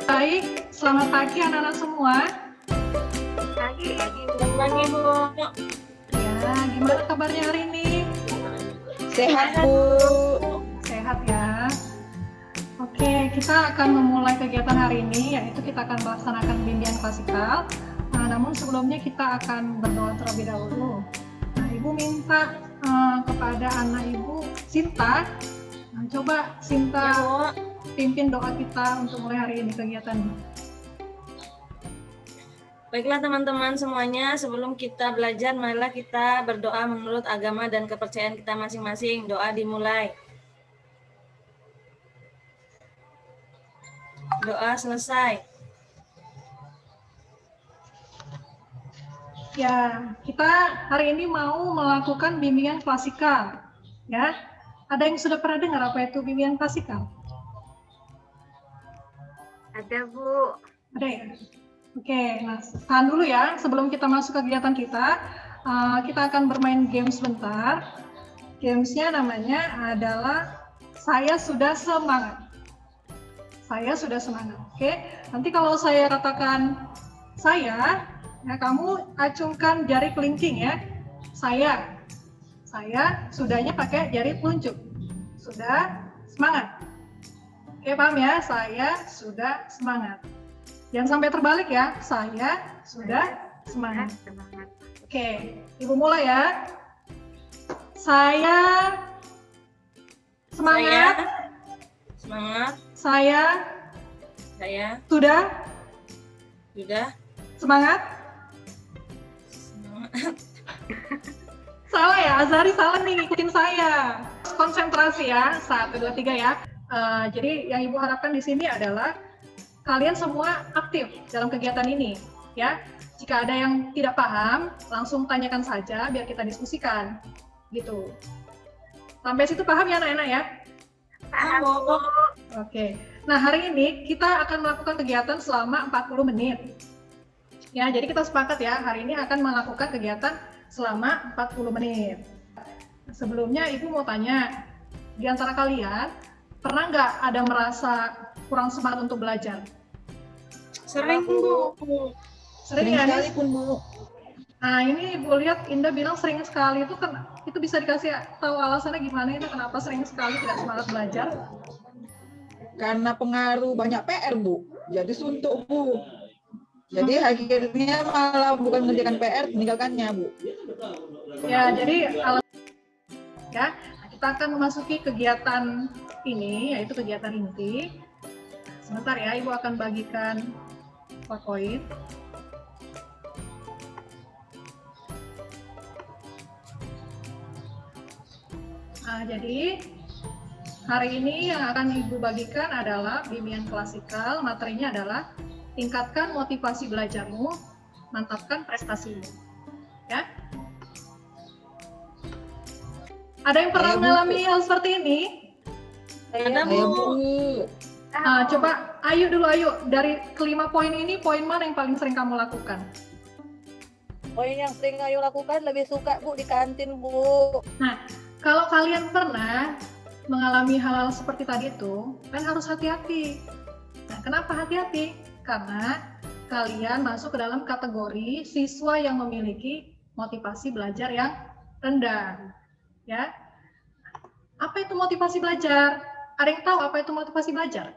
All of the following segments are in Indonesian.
Baik, selamat pagi anak-anak semua. Pagi, Bu. Ya, gimana kabarnya hari ini? Sehat, Bu. Sehat ya. Oke, kita akan memulai kegiatan hari ini, yaitu kita akan melaksanakan bimbingan klasikal. Namun sebelumnya kita akan berdoa terlebih dahulu. Ibu minta kepada anak Ibu, Sinta. Coba Sinta Ya, pimpin doa kita untuk mulai hari ini kegiatannya. Baiklah teman-teman semuanya, sebelum kita belajar, marilah kita berdoa menurut agama dan kepercayaan kita masing-masing. Doa dimulai. Doa selesai. Ya, kita hari ini mau melakukan bimbingan klasikal. Ya, ada yang sudah pernah dengar apa itu bimbingan klasikal? Ada, Bu. Ada ya? Oke, nah tahan dulu ya. Sebelum kita masuk kegiatan kita akan bermain game sebentar. Gamesnya namanya adalah Saya Sudah Semangat. Saya sudah semangat. Oke, nanti kalau saya katakan saya, ya kamu acungkan jari kelingking ya. Saya sudahnya pakai jari telunjuk. Sudah semangat. Oke, paham ya? Saya sudah semangat. Jangan sampai terbalik ya. Saya sudah semangat. Oke, Ibu mulai ya. Saya semangat. Semangat. Saya Sudah. semangat. Salah ya, Azari salah nih ngikutin saya. Konsentrasi ya, 1, 2, 3 ya. Jadi yang Ibu harapkan di sini adalah kalian semua aktif dalam kegiatan ini, ya. Jika ada yang tidak paham, langsung tanyakan saja biar kita diskusikan, gitu. Sampai situ paham ya anak-anak ya? Paham, Bu. Oke. Nah, hari ini kita akan melakukan kegiatan selama 40 menit. Ya, jadi kita sepakat ya, hari ini akan melakukan kegiatan selama 40 menit. Sebelumnya Ibu mau tanya, di antara kalian pernah nggak ada merasa kurang semangat untuk belajar? Sering, Bu. Sering ya? sekali pun, Bu. Nah, ini Ibu lihat Indah bilang sering sekali itu bisa dikasih tahu alasannya gimana itu kenapa sering sekali tidak semangat belajar? Karena pengaruh banyak PR, Bu. Jadi suntuk, Bu. Jadi akhirnya malah bukan mengerjakan PR, meninggalkannya, Bu. Ya, jadi ya, kita akan memasuki kegiatan ini, yaitu kegiatan inti. Sebentar ya, Ibu akan bagikan PowerPoint. Nah, jadi hari ini yang akan Ibu bagikan adalah bimbingan klasikal. Materinya adalah tingkatkan motivasi belajarmu, mantapkan prestasimu. Ya. Ada yang pernah mengalami hal seperti ini? Ada, Ayo, Bu. Bu. Coba ayo dari kelima poin ini, poin mana yang paling sering kamu lakukan? Poin yang sering Ayu lakukan lebih suka, Bu, di kantin, Bu. Nah, kalau kalian pernah mengalami hal-hal seperti tadi itu, kan harus hati-hati. Nah, kenapa hati-hati? Karena kalian masuk ke dalam kategori siswa yang memiliki motivasi belajar yang rendah. Ya. Apa itu motivasi belajar? Ada yang tahu apa itu motivasi belajar?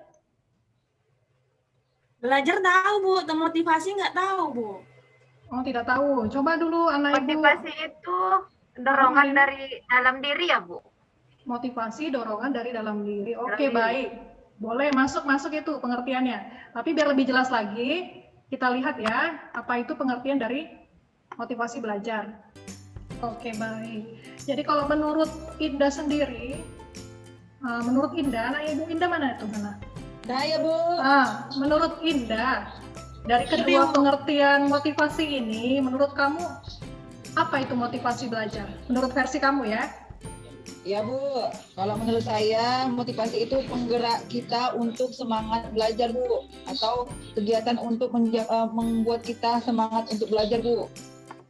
Belajar tahu, Bu. Motivasi nggak tahu, Bu. Oh, tidak tahu. Coba dulu anak Ibu. Motivasi itu dorongan dari dalam diri ya, Bu? Motivasi dorongan dari dalam diri. Oke, Dari- baik. Boleh masuk itu pengertiannya. Tapi biar lebih jelas lagi, kita lihat ya, apa itu pengertian dari motivasi belajar. Oke, baik. Jadi kalau menurut Indah sendiri, menurut Indah, anak Ibu Indah mana itu? Mana? Saya, Bu. Menurut Indah, dari kedua pengertian motivasi ini, menurut kamu apa itu motivasi belajar? Menurut versi kamu ya? Ya, Bu. Kalau menurut saya, motivasi itu penggerak kita untuk semangat belajar, Bu. Atau kegiatan untuk membuat kita semangat untuk belajar, Bu.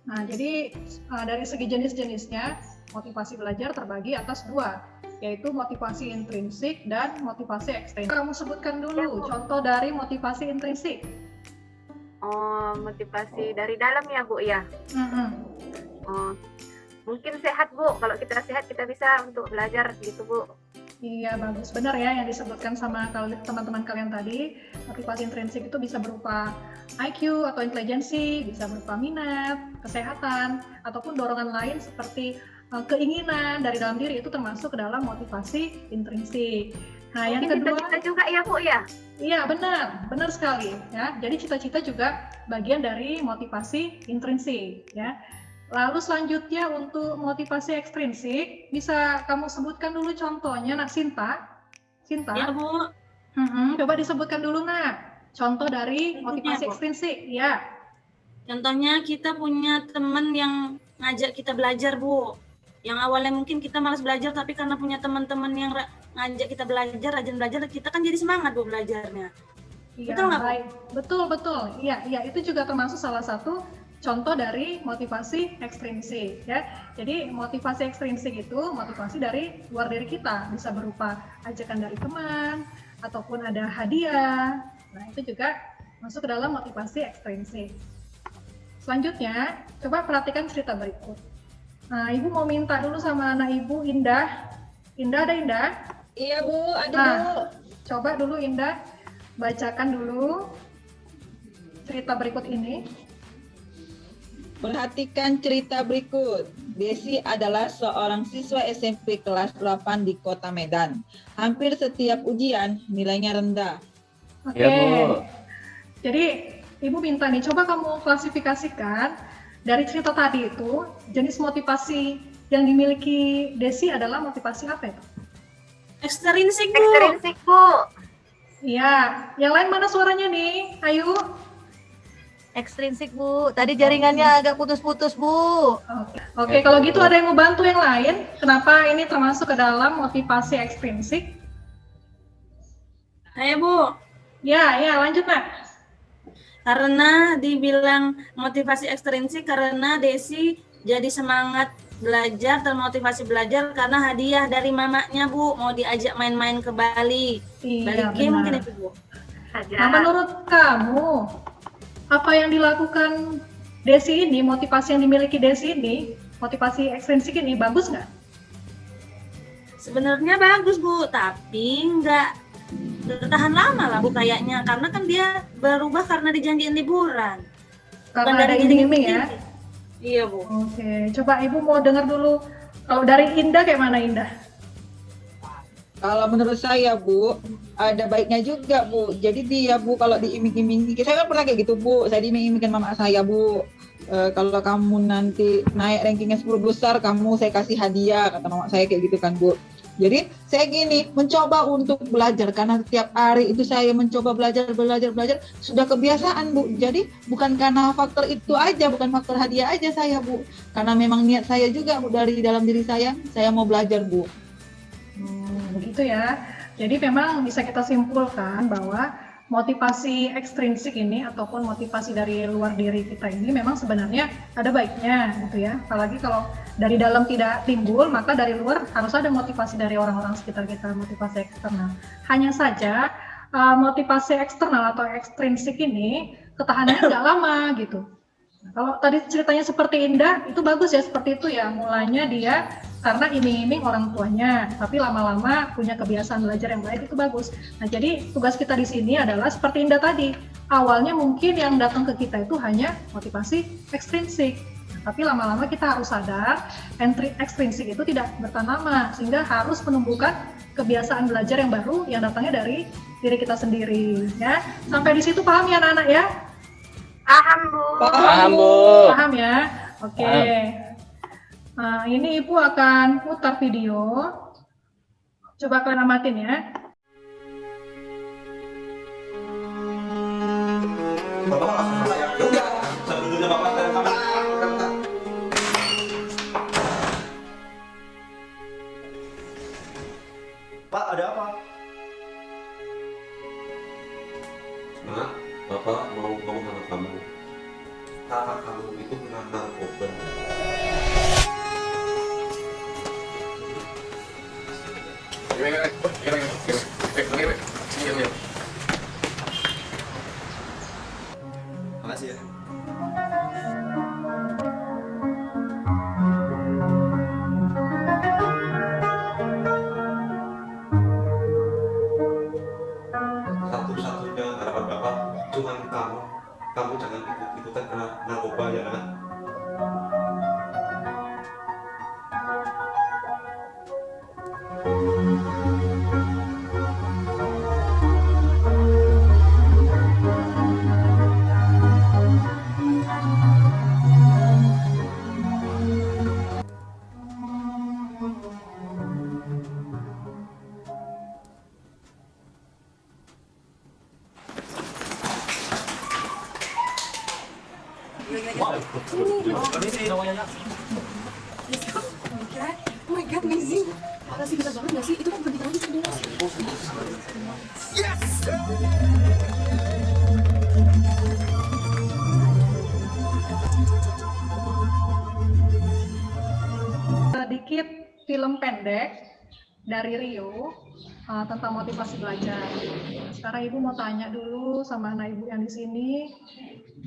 Nah, jadi dari segi jenis-jenisnya, motivasi belajar terbagi atas dua, yaitu motivasi intrinsik dan motivasi ekstrinsik. Kamu sebutkan dulu contoh dari motivasi intrinsik. Oh, motivasi dari dalam ya Bu ya. Oh, mungkin sehat Bu. Kalau kita sehat kita bisa untuk belajar gitu Bu. Iya, bagus. Benar ya yang disebutkan sama teman-teman kalian tadi. Motivasi intrinsik itu bisa berupa IQ atau intelijensi, bisa berupa minat, kesehatan, ataupun dorongan lain seperti keinginan dari dalam diri, itu termasuk ke dalam motivasi intrinsik. Nah, yang kedua, cita-cita juga ya Bu ya. iya benar sekali ya. Jadi cita-cita juga bagian dari motivasi intrinsik ya. Lalu selanjutnya untuk motivasi ekstrinsik, bisa kamu sebutkan dulu contohnya, Nak Sinta. Sinta, Ya Bu, coba disebutkan dulu, Nak, contoh dari Contohnya, motivasi Bu. ekstrinsik. Ya, contohnya kita punya teman yang ngajak kita belajar Bu. Yang awalnya mungkin kita malas belajar, tapi karena punya teman-teman yang ngajak kita belajar, rajin belajar, kita kan jadi semangat Bu belajarnya. iya, Betul nggak, Bu? baik. Betul. Iya, itu juga termasuk salah satu contoh dari motivasi ekstrinsik ya. Jadi motivasi ekstrinsik itu motivasi dari luar diri kita, bisa berupa ajakan dari teman ataupun ada hadiah. Nah, itu juga masuk ke dalam motivasi ekstrinsik. Selanjutnya, coba perhatikan cerita berikut. Nah, Ibu mau minta dulu sama anak Ibu, Indah. Indah, ada Indah? Iya Bu, ada Nah, Bu. coba dulu Indah bacakan dulu cerita berikut ini. Perhatikan cerita berikut. Desi adalah seorang siswa SMP kelas 8 di Kota Medan. Hampir setiap ujian nilainya rendah. Oke. Ya, Bu. Jadi Ibu minta nih, coba kamu klasifikasikan dari cerita tadi itu, jenis motivasi yang dimiliki Desi adalah motivasi apa itu? Ekstrinsik Bu. Ekstrinsik Bu. Iya, yang lain mana suaranya nih? Ayo. Ekstrinsik Bu. Tadi jaringannya agak putus-putus Bu. Oke, kalau gitu ada yang mau bantu yang lain? Kenapa ini termasuk ke dalam motivasi ekstrinsik? Ayo Bu. Ya, lanjut Nak. Karena dibilang motivasi ekstrinsik karena Desi jadi semangat belajar, termotivasi belajar karena hadiah dari mamanya Bu, mau diajak main-main ke Bali. Bali Iya, game mungkin benar. itu Bu. Nah, menurut kamu, apa yang dilakukan Desi ini, motivasi yang dimiliki Desi ini, motivasi ekstrinsik ini, bagus nggak? Sebenarnya bagus Bu, tapi nggak bertahan lama lah Bu kayaknya, karena kan dia berubah karena dijanjiin liburan. Karena Bukan ada dari iming-iming ya? Iya Bu. Oke, coba Ibu mau dengar dulu. Kalau dari Indah kayak mana Indah? Kalau menurut saya Bu, ada baiknya juga Bu. Jadi dia Bu kalau diiming-imingi, saya kan pernah kayak gitu Bu. Saya diiming-imingkan mama saya Bu. Kalau kamu nanti naik rankingnya 10 besar, saya kasih hadiah, kata mama saya kayak gitu kan Bu. Jadi saya gini, mencoba untuk belajar karena setiap hari itu saya mencoba belajar, sudah kebiasaan Bu. Jadi bukan karena faktor itu aja, bukan faktor hadiah aja saya Bu. Karena memang niat saya juga Bu, dari dalam diri saya mau belajar Bu. Begitu ya. Jadi memang bisa kita simpulkan bahwa motivasi ekstrinsik ini ataupun motivasi dari luar diri kita ini memang sebenarnya ada baiknya gitu ya. Apalagi kalau dari dalam tidak timbul, maka dari luar harus ada motivasi dari orang-orang sekitar kita, motivasi eksternal. Hanya saja motivasi eksternal atau ekstrinsik ini ketahanannya nggak lama gitu. Nah, kalau tadi ceritanya seperti Indah, itu bagus ya seperti itu ya. Mulanya dia karena iming-iming orang tuanya, tapi lama-lama punya kebiasaan belajar yang baik, itu bagus. Nah, jadi tugas kita di sini adalah seperti Indah tadi. Awalnya mungkin yang datang ke kita itu hanya motivasi ekstrinsik. Nah, tapi lama-lama kita harus sadar, ekstrinsik itu tidak bertahan lama, sehingga harus menumbuhkan kebiasaan belajar yang baru yang datangnya dari diri kita sendiri. Ya, sampai di situ paham ya anak-anak ya? Paham Bu. Paham, Bu. Paham ya? Oke. Nah, ini Ibu akan putar video. Coba kalian amatin ya. Pak, ada apa? Nak, Bapak mau ngomong sama kamu. Kakak kamu itu kena narkoba. ya. Oh my god, amazing. Makasih kita banget gak sih? Itu kan bentar lagi sudah. Sedikit film pendek dari Rio tentang motivasi belajar. Sekarang Ibu mau tanya dulu sama anak Ibu yang di sini,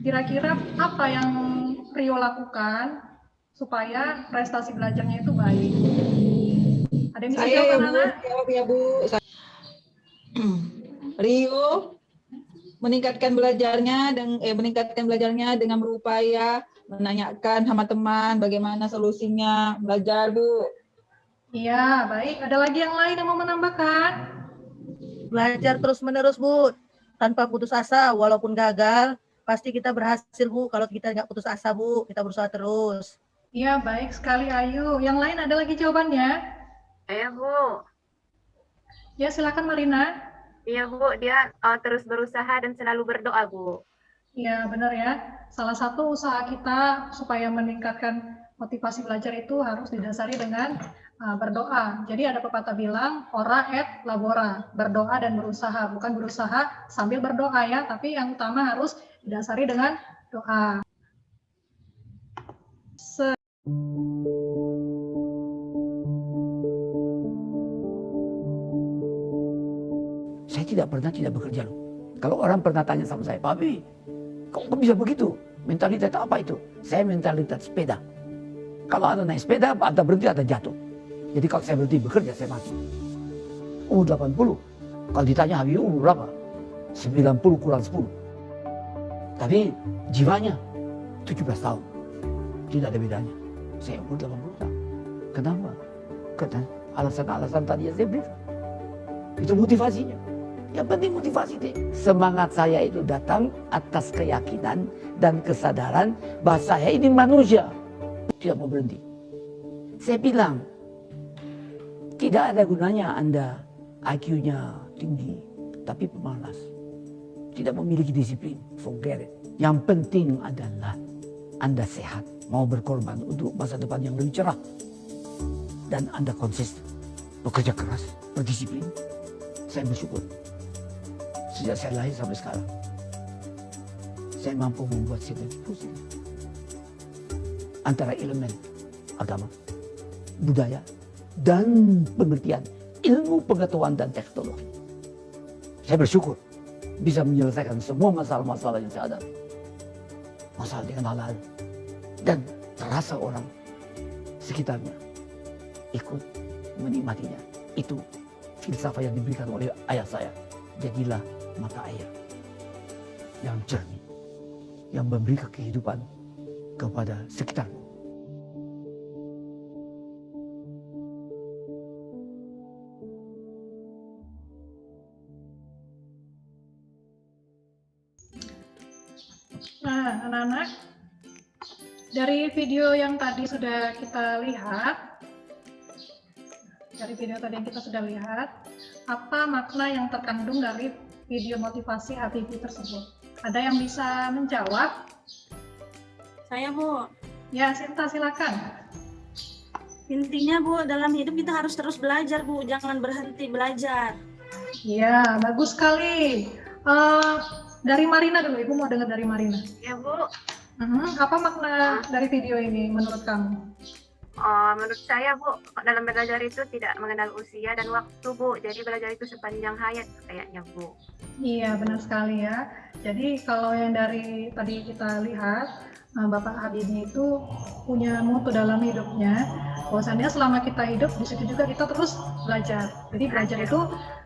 kira-kira apa yang Rio lakukan supaya prestasi belajarnya itu baik? Ada yang bisa Saya jawab, ya Bu, anak? jawab ya Bu. Rio meningkatkan belajarnya dengan berupaya menanyakan sama teman bagaimana solusinya belajar, Bu. Iya, baik. Ada lagi yang lain yang mau menambahkan? Belajar terus-menerus, Bu. Tanpa putus asa, walaupun gagal, pasti kita berhasil, Bu. Kalau kita nggak putus asa, Bu, kita berusaha terus. Iya, baik sekali Ayu. Yang lain ada lagi jawabannya? Iya Bu, Ya, silakan Marina. iya Bu, dia terus berusaha dan selalu berdoa Bu. Iya, benar ya. Salah satu usaha kita supaya meningkatkan motivasi belajar itu harus didasari dengan berdoa. Jadi ada pepatah bilang, ora et labora, berdoa dan berusaha. Bukan berusaha sambil berdoa ya, tapi yang utama harus didasari dengan doa. Saya tidak pernah tidak bekerja loh. Kalau orang pernah tanya sama saya, Pak Abi, kok bisa begitu? Mentalitas apa itu? Saya mentalitas sepeda. Kalau ada naik sepeda, ada berhenti, ada jatuh. Jadi kalau saya berhenti bekerja, saya mati. Umur 80. Kalau ditanya Habib umur berapa? 90 kurang 10. Tapi jiwanya 17 tahun. Tidak ada bedanya. Saya umur 80 tahun. Kenapa? Karena alasan-alasan tadi yang saya berikan. Itu motivasinya. Yang penting motivasi deh. Semangat saya itu datang atas keyakinan dan kesadaran bahwa saya ini manusia. Tidak mau berhenti. Saya bilang, tidak ada gunanya Anda IQ-nya tinggi, tapi pemalas. Tidak memiliki disiplin, forget it. Yang penting adalah Anda sehat, mau berkorban untuk masa depan yang lebih cerah. Dan Anda konsisten, bekerja keras, berdisiplin. Saya bersyukur. Sejak saya lahir sampai sekarang, saya mampu membuat sinergi positif antara elemen agama, budaya, dan pengertian ilmu pengetahuan dan teknologi. Saya bersyukur bisa menyelesaikan semua masalah-masalah yang saya hadapi. Masalah dengan halal. Dan terasa orang sekitarnya ikut menikmatinya. Itu filsafat yang diberikan oleh ayah saya. Jadilah mata air yang jernih, yang memberikan kehidupan kepada sekitarmu. Nah, anak-anak, dari video yang tadi sudah kita lihat, apa makna yang terkandung dari video motivasi HBB tersebut? Ada yang bisa menjawab? Saya Bu, Ya, Sinta silakan. intinya Bu, dalam hidup kita harus terus belajar Bu, jangan berhenti belajar. Ya, bagus sekali. Dari Marina dulu, Ibu mau dengar dari Marina. Iya Bu, Apa makna dari video ini menurut kamu? menurut saya Bu, dalam belajar itu tidak mengenal usia dan waktu Bu, jadi belajar itu sepanjang hayat kayaknya Bu. Iya, benar sekali ya. Jadi kalau yang dari tadi kita lihat, Bapak Habibie itu punya mutu dalam hidupnya, bahwasannya selama kita hidup, di situ juga kita terus belajar. Jadi belajar itu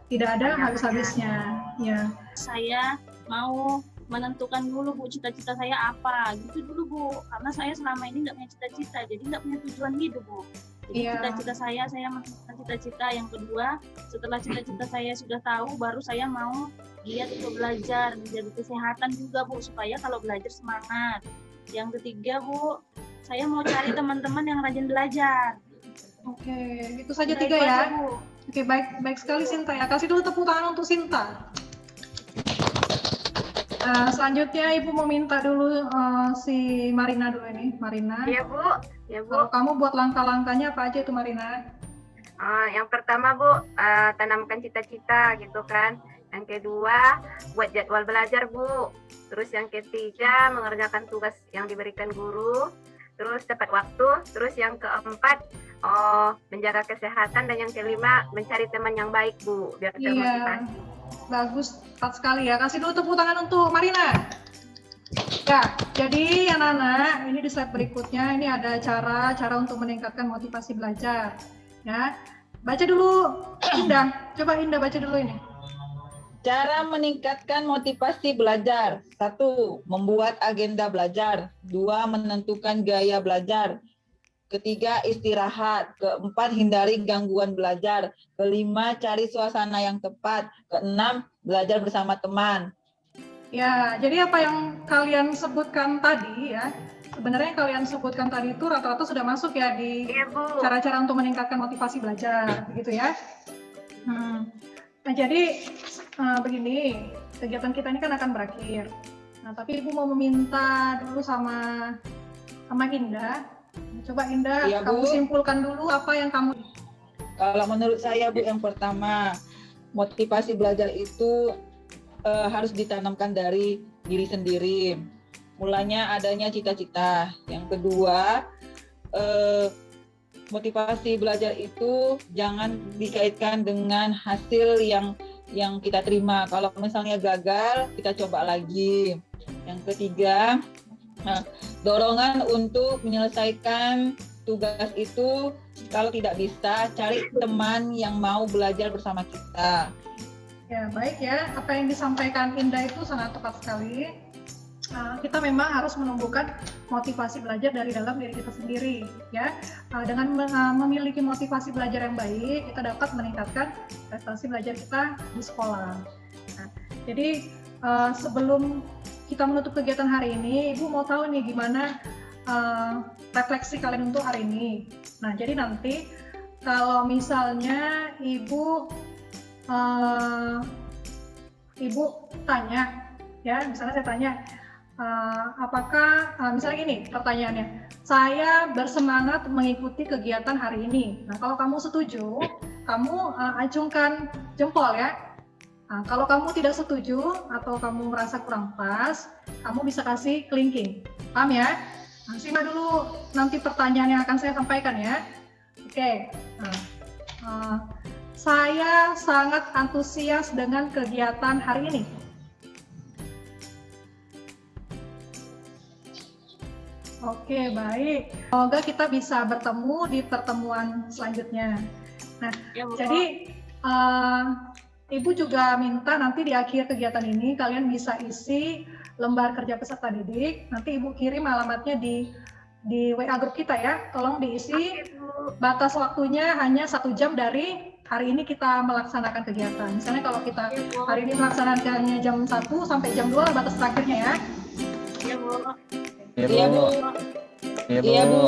tidak ada habis-habisnya. Ya. Saya mau menentukan dulu Bu cita-cita saya apa gitu dulu Bu, karena saya selama ini nggak punya cita-cita, jadi nggak punya tujuan hidup Bu. Jadi Iya. cita-cita saya menentukan cita-cita. Yang kedua, setelah cita-cita saya sudah tahu, baru saya mau giat untuk belajar, menjaga kesehatan juga Bu, supaya kalau belajar semangat. Yang ketiga Bu, saya mau cari teman-teman yang rajin belajar. Oke, itu saja Udah 3 itu ya. aja, Bu. Oke, baik sekali Sinta ya. Kasih dulu tepuk tangan untuk Sinta. Selanjutnya Ibu mau minta dulu si Marina dulu ini. Marina, Iya Bu, ya Bu. kalau kamu buat langkah-langkahnya apa aja itu Marina? Yang pertama Bu, tanamkan cita-cita gitu kan. Yang kedua, buat jadwal belajar Bu. Terus yang ketiga, mengerjakan tugas yang diberikan guru. Terus tepat waktu. Terus yang keempat, menjaga kesehatan. Dan yang kelima, mencari teman yang baik Bu, biar termotivasi. Bagus, tepat sekali ya. Kasih dulu tepuk tangan untuk Marina. Ya, jadi anak-anak, ini di slide berikutnya ini ada cara untuk meningkatkan motivasi belajar. Ya, baca dulu Indah. Coba Indah baca dulu ini. Cara meningkatkan motivasi belajar. 1. Membuat agenda belajar. 2. Menentukan gaya belajar. Ketiga, istirahat. Keempat, hindari gangguan belajar. Kelima, cari suasana yang tepat. Keenam, belajar bersama teman. Ya, jadi apa yang kalian sebutkan tadi ya, sebenarnya yang kalian sebutkan tadi itu rata-rata sudah masuk ya di Iya Bu. cara-cara untuk meningkatkan motivasi belajar, begitu ya. Nah, jadi begini, kegiatan kita ini kan akan berakhir. Nah, tapi Ibu mau meminta dulu sama Indah. Coba Indah, Iya, Bu. kamu simpulkan dulu apa yang kamu. Kalau menurut saya Bu, yang pertama, motivasi belajar itu harus ditanamkan dari diri sendiri. Mulanya adanya cita-cita. Yang kedua, motivasi belajar itu jangan dikaitkan dengan hasil yang kita terima. Kalau misalnya gagal, kita coba lagi. Yang ketiga, dorongan untuk menyelesaikan tugas itu. Kalau tidak bisa, cari teman yang mau belajar bersama kita. Ya, baik ya. Apa yang disampaikan Indah itu sangat tepat sekali. Kita memang harus menumbuhkan motivasi belajar dari dalam diri kita sendiri, ya. Dengan memiliki motivasi belajar yang baik, kita dapat meningkatkan prestasi belajar kita di sekolah. Nah, jadi sebelum kita menutup kegiatan hari ini, Ibu mau tahu nih gimana refleksi kalian untuk hari ini. Nah, jadi nanti kalau misalnya Ibu tanya, ya, misalnya saya tanya, apakah misalnya gini pertanyaannya, saya bersemangat mengikuti kegiatan hari ini. Nah, kalau kamu setuju, kamu acungkan jempol ya. Nah, kalau kamu tidak setuju atau kamu merasa kurang pas, kamu bisa kasih kelingking. Paham ya? Nah, simak dulu nanti pertanyaan yang akan saya sampaikan ya. Oke. Saya sangat antusias dengan kegiatan hari ini. Oke, baik. Semoga kita bisa bertemu di pertemuan selanjutnya. Nah, Ya, Bu. jadi Ibu juga minta nanti di akhir kegiatan ini kalian bisa isi lembar kerja peserta didik. Nanti Ibu kirim alamatnya di WA grup kita ya. Tolong diisi. Batas waktunya hanya 1 jam dari hari ini kita melaksanakan kegiatan. Misalnya kalau kita hari ini melaksanakannya jam 1 sampai jam 2 batas terakhirnya ya. Ya, Bu. Iya Bu. Iya Bu.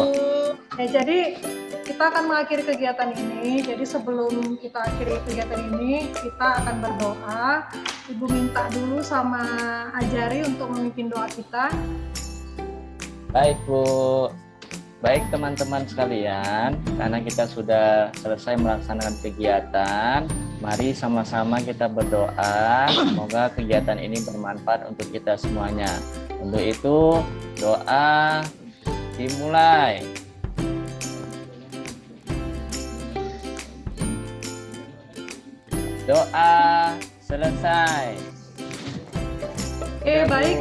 Ya, jadi kita akan mengakhiri kegiatan ini. Jadi sebelum kita akhiri kegiatan ini, kita akan berdoa. Ibu minta dulu sama Ajari untuk memimpin doa kita. Baik Bu. Baik teman-teman sekalian, karena kita sudah selesai melaksanakan kegiatan, mari sama-sama kita berdoa, semoga kegiatan ini bermanfaat untuk kita semuanya. Untuk itu, doa dimulai. Doa selesai. Oke, baik.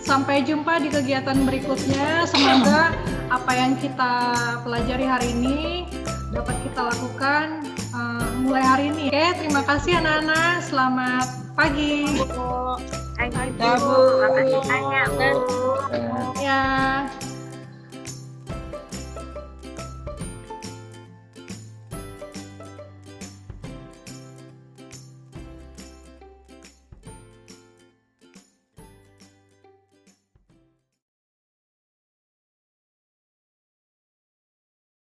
Sampai jumpa di kegiatan berikutnya. Semoga apa yang kita pelajari hari ini dapat kita lakukan mulai hari ini. Oke, terima kasih anak-anak. Selamat pagi. Thank you, Ya, Bu. Bu. Makasih banyak, Bu. Ya.